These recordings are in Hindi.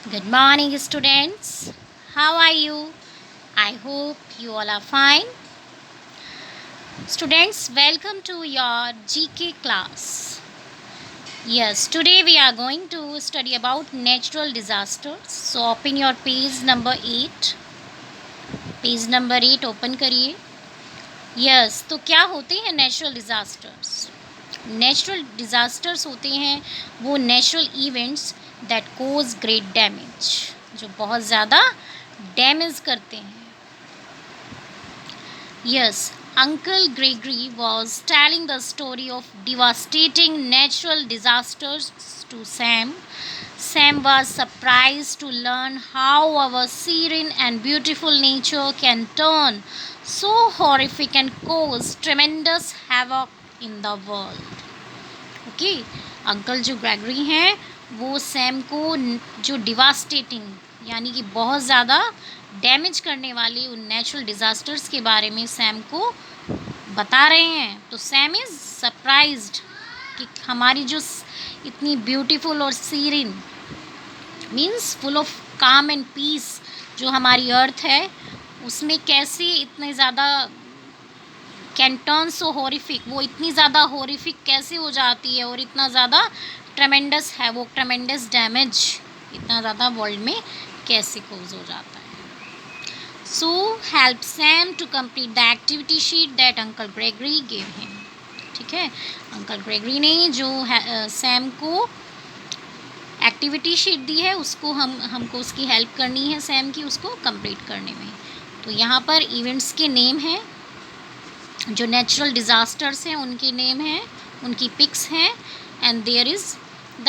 Good morning, students. How are you? I hope you all are fine. Students, welcome to your GK class. Yes, today we are going to study about natural disasters. So, open your page number 8. Page number 8 open करिए. यस, तो क्या होते हैं नेचुरल डिज़ास्टर्स? नेचुरल डिज़ास्टर्स होते हैं वो natural events that cause great damage, जो बहुत ज़्यादा डैमेज करते हैं. Yes, Uncle Gregory was telling the story of devastating natural disasters to Sam. Sam was surprised to learn how our serene and beautiful nature can turn so horrific and cause tremendous havoc in the world. Okay, uncle जो ग्रेगरी हैं वो सैम को जो डिवास्टेटिंग यानी कि बहुत ज़्यादा डैमेज करने वाले उन नेचुरल डिज़ास्टर्स के बारे में सैम को बता रहे हैं. तो सैम इज़ सरप्राइज्ड कि हमारी जो इतनी ब्यूटीफुल और सीरीन मीन्स फुल ऑफ काम एंड पीस जो हमारी अर्थ है उसमें कैसे इतने ज़्यादा कैन टर्न सो हॉरिफिक, वो इतनी ज़्यादा हॉरिफिक कैसे हो जाती है और इतना ज़्यादा ट्रेमेंडस है, वो ट्रेमेंडस डैमेज इतना ज़्यादा वर्ल्ड में कैसे कोज हो जाता है. So help Sam to complete the activity sheet that uncle Gregory gave him. ठीक है, अंकल ग्रेगरी ने जो सैम को एक्टिविटी शीट दी है उसको हमको उसकी हेल्प करनी है सैम की उसको कंप्लीट करने में. तो यहाँ पर इवेंट्स के नेम हैं, जो नेचुरल डिज़ास्टर्स हैं उनके नेम हैं, उनकी पिक्स हैं and there is the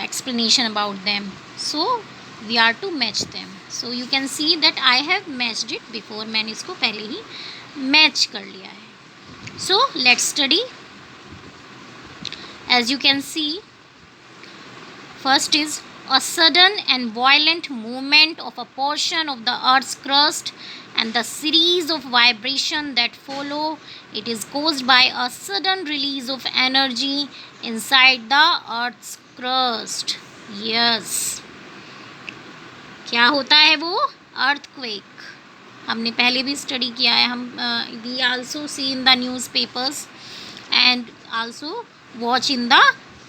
explanation about them. So we are to match them. So you can see that I have matched it before, मैंने इसको पहले ही मैच कर लिया है. So let's study. As you can see, first is a sudden and violent movement of a portion of the earth's crust and the series of vibration that follow it is caused by a sudden release of energy inside the earth's crust. Yes, क्या होता है वो? अर्थक्वेक. हमने पहले भी स्टडी किया है. हम we also see in the newspapers and also watch in the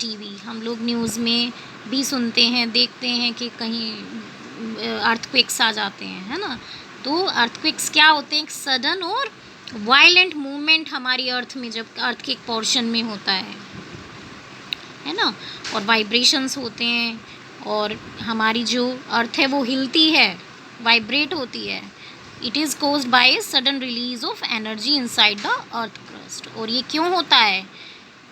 TV. हम लोग न्यूज़ में भी सुनते हैं, देखते हैं कि कहीं अर्थक्वेक्स आ जाते हैं, है ना. तो अर्थक्वेक्स क्या होते हैं? एक सडन और वायलेंट मूवमेंट हमारी अर्थ में जब अर्थ के एक पोर्शन में होता है ना, और वाइब्रेशंस होते हैं और हमारी जो अर्थ है वो हिलती है, वाइब्रेट होती है. It is caused by a sudden release of energy inside the earth crust. और ये क्यों होता है,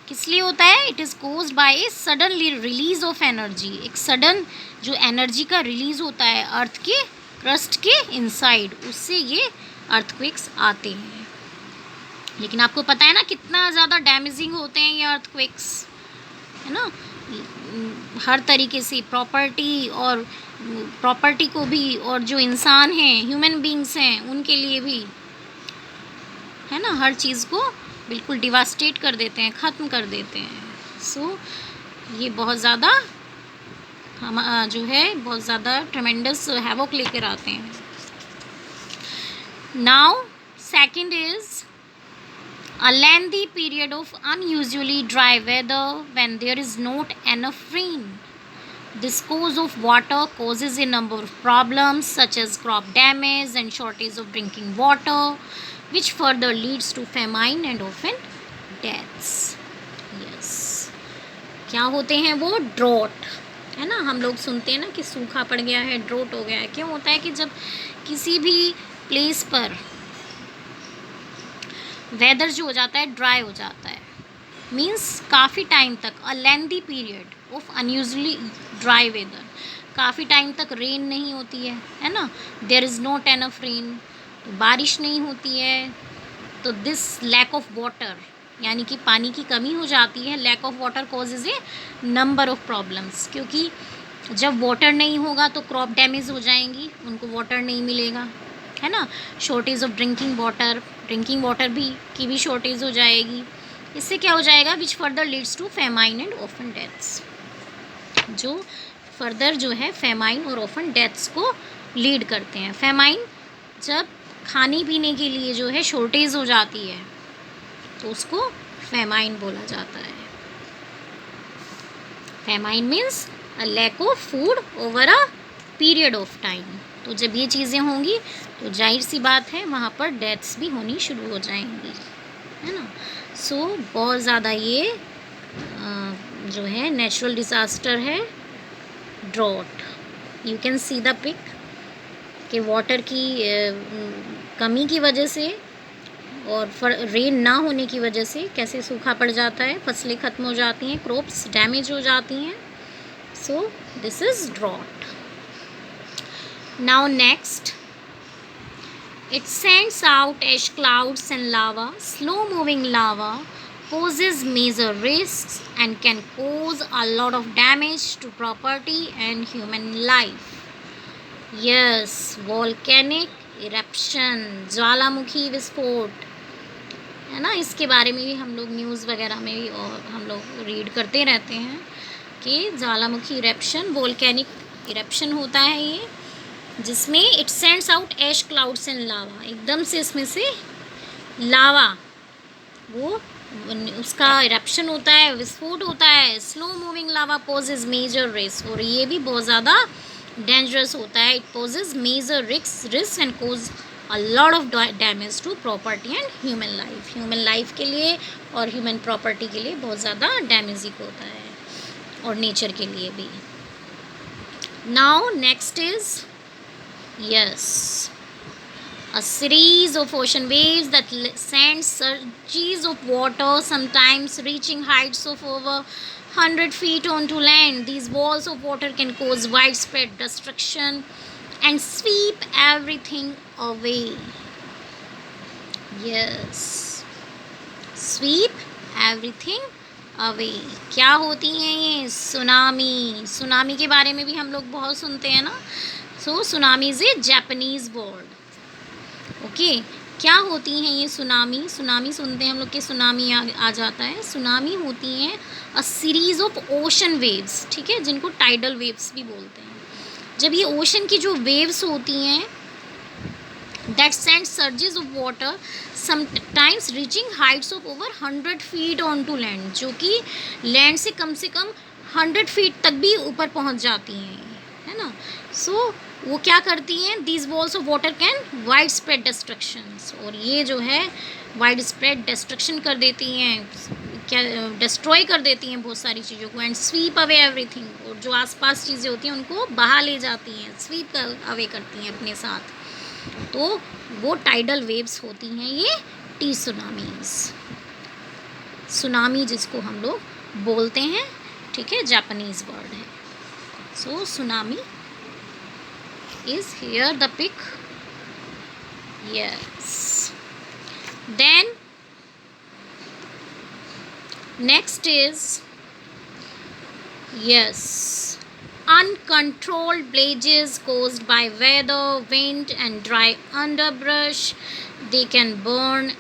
किस लिए होता है? It is caused by a sudden release of energy. एक सडन जो एनर्जी का रिलीज होता है अर्थ के क्रस्ट के इनसाइड, उससे ये अर्थक्वेक्स आते हैं. लेकिन आपको पता है ना कितना ज़्यादा डैमेजिंग होते हैं ये अर्थक्वेक्स, है ना. हर तरीके से प्रॉपर्टी को भी और जो इंसान हैं, ह्यूमन बींग्स हैं, उनके लिए भी, है ना, हर चीज़ को बिल्कुल डिवास्टेट कर देते हैं, ख़त्म कर देते हैं. सो ये बहुत ज़्यादा हम जो है बहुत ज़्यादा ट्रेमेंडस हैवोक लेकर आते हैं. Now second is a lengthy period of unusually dry weather when there is not enough rain. This cause of water causes a number of problems such as crop damage and shortage of drinking water, which further leads to famine and often deaths. Yes, क्या होते हैं वो? ड्रॉट, है ना. हम लोग सुनते हैं ना कि सूखा पड़ गया है, ड्रॉट हो गया है. क्यों होता है कि जब किसी भी प्लेस पर वेदर जो हो जाता है ड्राई हो जाता है, मीन्स काफ़ी टाइम तक, a lengthy period of unusually dry weather, काफ़ी टाइम तक रेन नहीं होती है ना. There is not enough rain, बारिश नहीं होती है. तो दिस लैक ऑफ वाटर यानी कि पानी की कमी हो जाती है. Lack of water causes a number of problems, क्योंकि जब वाटर नहीं होगा तो क्रॉप डैमेज हो जाएंगी, उनको वाटर नहीं मिलेगा, है ना. शॉर्टेज ऑफ ड्रिंकिंग वाटर भी की भी शॉर्टेज हो जाएगी. इससे क्या हो जाएगा? Which further leads to famine and often deaths. जो फर्दर जो है फेमाइन और ऑफन डेथ्स को लीड करते हैं। फेमाइन जब खाने पीने के लिए जो है शॉर्टेज हो जाती है तो उसको फेमाइन बोला जाता है। Famine means a lack of food over a period of time. तो जब ये चीज़ें होंगी तो जाहिर सी बात है वहाँ पर डेथ्स भी होनी शुरू हो जाएंगी, है ना। सो बहुत ज़्यादा ये जो है नेचुरल डिज़ास्टर है drought. You can see the pic कि वाटर की कमी की वजह से और रेन ना होने की वजह से कैसे सूखा पड़ जाता है, फसलें ख़त्म हो जाती हैं, क्रॉप्स डैमेज हो जाती हैं। So this is drought. Now next, it sends out ash clouds and lava. Slow moving lava poses major risks and can cause a lot of damage to property and human life. Yes, volcanic eruption, ज्वालामुखी विस्फोट, है ना। इसके बारे में भी हम लोग न्यूज़ वगैरह में भी और हम लोग रीड करते रहते हैं कि ज्वालामुखी इरप्शन, वोल्केनिक इरप्शन होता है ये, जिसमें it sends out ash clouds and lava. एकदम से इसमें से लावा वो उसका इरप्शन होता है, विस्फोट होता है। Slow moving lava poses major risk, और ये भी बहुत ज़्यादा डेंजरस होता है। It poses major risk and cause a lot of damage to property and human life. Human life के लिए और ह्यूमन प्रॉपर्टी के लिए बहुत ज़्यादा डैमेजिंग होता है, और नेचर के लिए भी। Now next is yes, a series of ocean waves that send surges of water, sometimes reaching heights of over 100 feet onto land. These walls of water can cause widespread destruction and sweep everything away. Yes, sweep everything away. क्या होती हैं ये? सुनामी। सुनामी के बारे में भी हम लोग बहुत सुनते हैं ना। So tsunami is a Japanese word. Okay, क्या होती हैं ये सुनामी? सुनामी सुनते हैं हम लोग कि सुनामी आ जाता है। सुनामी होती हैं अ सीरीज़ ऑफ ओशन वेव्स, ठीक है, जिनको टाइडल वेव्स भी बोलते हैं। जब ये ओशन की जो वेव्स होती हैं that send surges of water sometimes reaching heights of over 100 feet on to land, जो कि लैंड से कम 100 फीट तक भी ऊपर पहुंच जाती हैं, है ना। सो वो क्या करती हैं? These walls of water can wide spread destructions, और ये जो है वाइड स्प्रेड डिस्ट्रक्शन कर देती हैं, क्या डिस्ट्रॉय कर देती हैं बहुत सारी चीज़ों को। एंड स्वीप अवे एवरीथिंग, और जो आसपास चीज़ें होती हैं उनको बहा ले जाती हैं, स्वीप अवे करती हैं अपने साथ। तो वो टाइडल वेव्स होती हैं ये टी सुनामीज। सुनामी जिसको हम लोग बोलते हैं, ठीक है, जापानीज़ वर्ड है। सो tsunami is here the pic. Yes, then next is, yes, uncontrolled blazes caused by weather, wind and dry underbrush. They can burn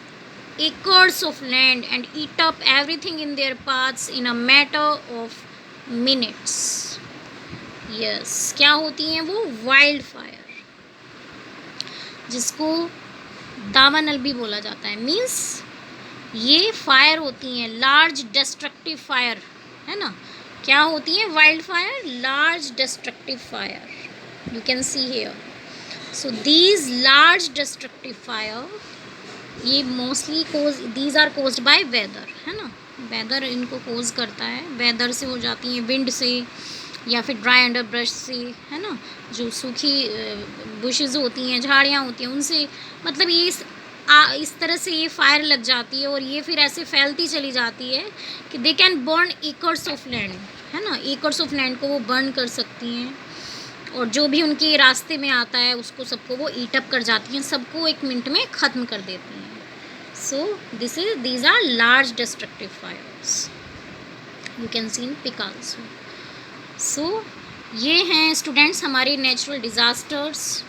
acres of land and eat up everything in their paths in a matter of minutes. Yes, क्या होती हैं वो? वाइल्ड फायर, जिसको दावानल भी बोला जाता है। मीन्स ये फायर होती हैं लार्ज डिस्ट्रक्टिव फायर, है ना। क्या होती हैं? Wild fire, large destructive fire, you can see here. So these large destructive fire, ये mostly these are caused by weather, है ना। वेदर इनको कोज करता है, वेदर से हो जाती हैं, विंड से या फिर ड्राई अंडर ब्रश से, है ना। जो सूखी बुशेज़ होती हैं, झाड़ियाँ होती हैं, उनसे, मतलब ये इस तरह से ये फायर लग जाती है, और ये फिर ऐसे फैलती चली जाती है कि they can burn acres of land, है ना। एकर्स ऑफ लैंड को वो बर्न कर सकती हैं, और जो भी उनके रास्ते में आता है उसको सबको वो ईट अप कर जाती हैं, सबको 1 मिनट में ख़त्म कर देती हैं। So these are large destructive fires, you can see in pic also. So ये हैं स्टूडेंट्स हमारे नेचुरल डिज़ास्टर्स।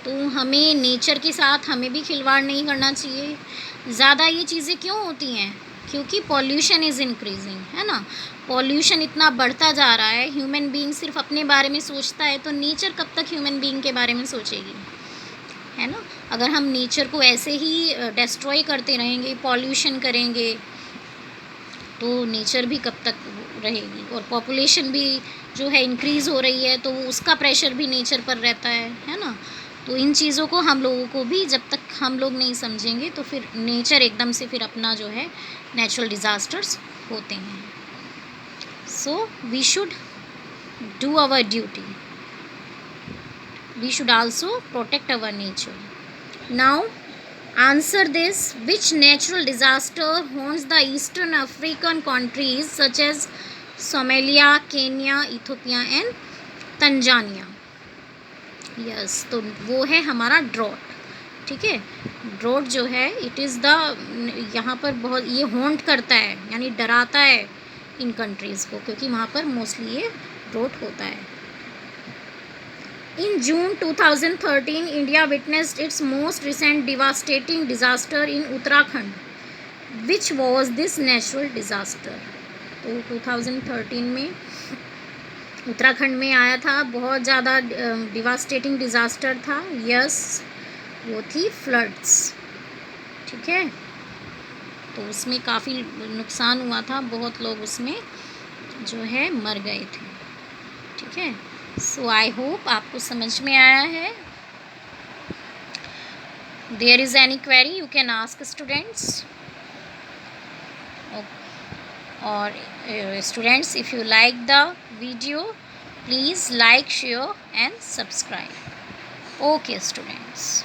तो हमें नेचर के साथ हमें भी खिलवाड़ नहीं करना चाहिए। ज़्यादा ये चीज़ें क्यों होती हैं? क्योंकि पॉल्यूशन इज़ इंक्रीजिंग, है ना। पॉल्यूशन इतना बढ़ता जा रहा है, ह्यूमन बीइंग सिर्फ अपने बारे में सोचता है तो नेचर कब तक ह्यूमन बीइंग के बारे में सोचेगी, है ना। अगर हम नेचर को ऐसे ही डिस्ट्रॉय करते रहेंगे, पॉल्यूशन करेंगे, तो नेचर भी कब तक रहेगी। और पॉपुलेशन भी जो है इंक्रीज़ हो रही है, तो उसका प्रेशर भी नेचर पर रहता है ना। तो इन चीज़ों को हम लोगों को भी जब तक हम लोग नहीं समझेंगे तो फिर नेचर एकदम से फिर अपना जो है नेचुरल डिज़ास्टर्स होते हैं। So we should do our duty, we should also protect our nature. Now answer this: which natural disaster haunts the eastern African countries such as Somalia, Kenya, Ethiopia and Tanzania? Yes, तो वो है हमारा ड्रॉट। ठीक है, ड्रॉट जो है इट इज़ द, यहाँ पर बहुत ये हॉन्ट करता है, यानी डराता है इन कंट्रीज़ को, क्योंकि वहाँ पर मोस्टली ये ड्रॉट होता है। In June 2013, India witnessed its most recent devastating disaster in Uttarakhand. Which was this natural disaster? तो 2013 में उत्तराखंड में आया था, बहुत ज़्यादा डिवास्टेटिंग डिज़ास्टर था। यस, वो थी फ्लड्स। ठीक है, तो उसमें काफ़ी नुकसान हुआ था, बहुत लोग उसमें जो है मर गए थे। ठीक है, सो आई होप आपको समझ में आया है। There is any query you can ask students. और students, if you like the video please like, share and subscribe. Okay students.